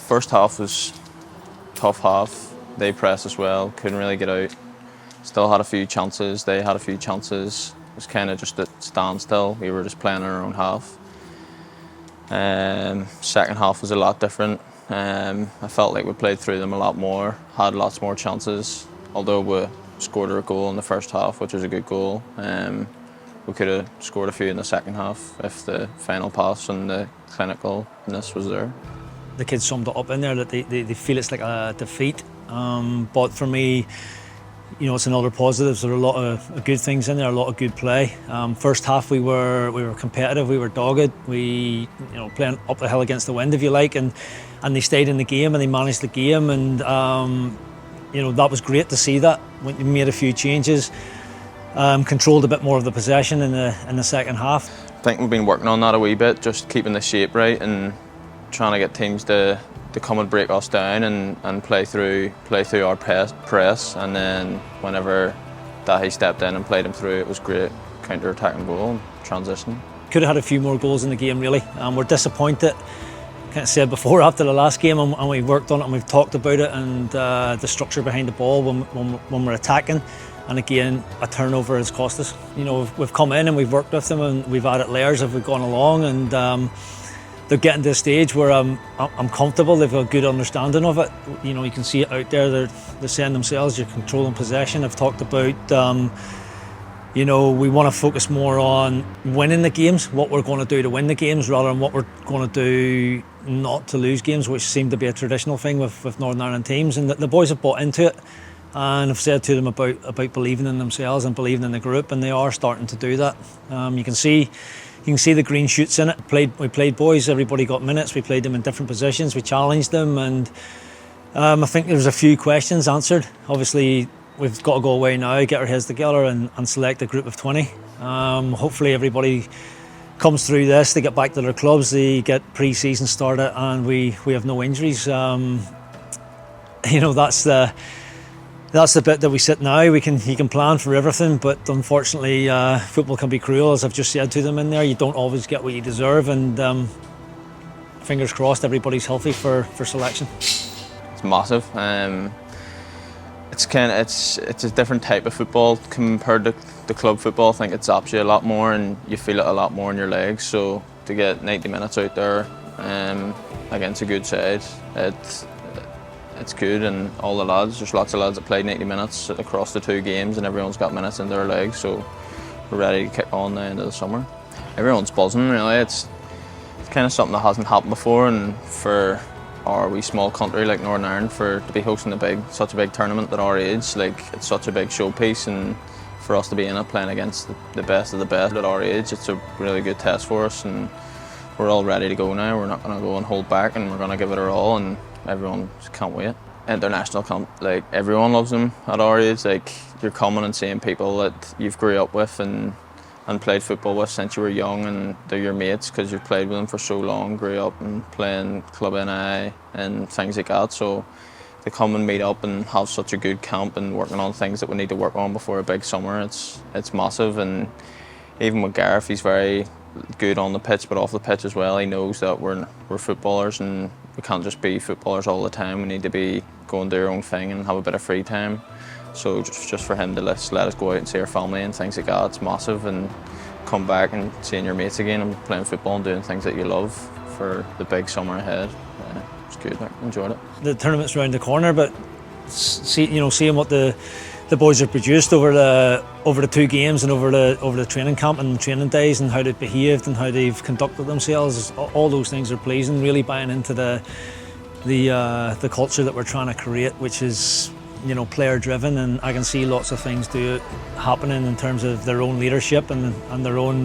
First half was tough half. They pressed us well, couldn't really get out. Still had a few chances, they had a few chances. It was kind of just a standstill. We were just playing our own half. Second half was a lot different. I felt like we played through them a lot more, had lots more chances. Although we scored a goal in the first half, which was a good goal. We could have scored a few in the second half if the final pass and the clinicalness was there. The kids summed it up in there that they feel it's like a defeat. But for me, you know, it's another positive. There are a lot of good things in there, a lot of good play. First half we were competitive, we were dogged, we playing up the hill against the wind, if you like, and they stayed in the game and they managed the game, and that was great to see that. We made a few changes, controlled a bit more of the possession in the second half. I think we've been working on that a wee bit, just keeping the shape right and trying to get teams to come and break us down and play through our press, and then whenever Dahi stepped in and played him through, it was great counter-attacking goal and transition. Could have had a few more goals in the game, really. We're disappointed, kind of said before, after the last game, and we've worked on it and we've talked about it, and the structure behind the ball when we're attacking. And again, a turnover has cost us. We've come in and we've worked with them and we've added layers as we've gone along, and they're getting to a stage where I'm comfortable. They've got a good understanding of it. You can see it out there. They're saying themselves, you're controlling possession. I've talked about, we want to focus more on winning the games, what we're going to do to win the games, rather than what we're going to do not to lose games, which seemed to be a traditional thing with Northern Ireland teams. And the boys have bought into it, and I've said to them about believing in themselves and believing in the group, and they are starting to do that. You can see the green shoots in it. We played boys, everybody got minutes, we played them in different positions, we challenged them, and I think there was a few questions answered. Obviously, we've got to go away now, get our heads together and select a group of 20. Hopefully everybody comes through this, they get back to their clubs, they get pre-season started, and we have no injuries. That's the bit that we sit now. You can plan for everything, but unfortunately football can be cruel, as I've just said to them in there. You don't always get what you deserve, and fingers crossed everybody's healthy for selection. It's massive. It's a different type of football compared to the club football. I think it zaps you a lot more and you feel it a lot more in your legs. So to get 90 minutes out there against a good side, it's good, and all the lads, there's lots of lads that played 90 minutes across the two games, and everyone's got minutes in their legs, so we're ready to kick on now into the summer. Everyone's buzzing, really. It's kind of something that hasn't happened before, and for our wee small country like Northern Ireland, to be hosting such a big tournament at our age, it's such a big showpiece, and for us to be in it playing against the best of the best at our age, it's a really good test for us, and we're all ready to go now. We're not going to go and hold back, and we're going to give it our all, and everyone just can't wait. International camp, everyone loves them at our age. You're coming and seeing people that you've grew up with and played football with since you were young, and they're your mates because you've played with them for so long, grew up and playing club NI and things like that. So to come and meet up and have such a good camp and working on things that we need to work on before a big summer, it's massive. And even with Gareth, he's very good on the pitch, but off the pitch as well. He knows that we're footballers and we can't just be footballers all the time. We need to be going do our own thing and have a bit of free time. So just for him to let us go out and see our family and things like that, it's massive. And come back and seeing your mates again and playing football and doing things that you love for the big summer ahead. It's good. I enjoyed it. The tournament's around the corner, but seeing what the boys have produced over the two games and over the training camp and training days, and how they've behaved and how they've conducted themselves, all those things are pleasing. Really buying into the culture that we're trying to create, which is player driven, and I can see lots of things happening in terms of their own leadership and their own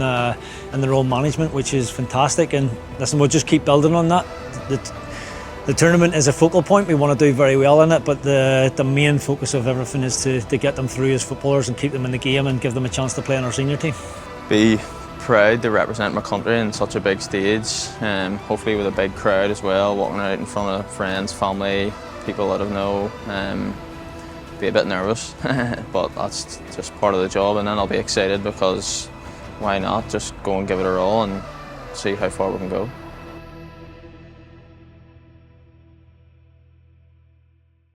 management, which is fantastic. And listen, we'll just keep building on that. The tournament is a focal point. We want to do very well in it, but the main focus of everything is to get them through as footballers and keep them in the game and give them a chance to play in our senior team. Be proud to represent my country in such a big stage, hopefully with a big crowd as well, walking out in front of friends, family, people that I know. Be a bit nervous, but that's just part of the job, and then I'll be excited because why not just go and give it our all and see how far we can go.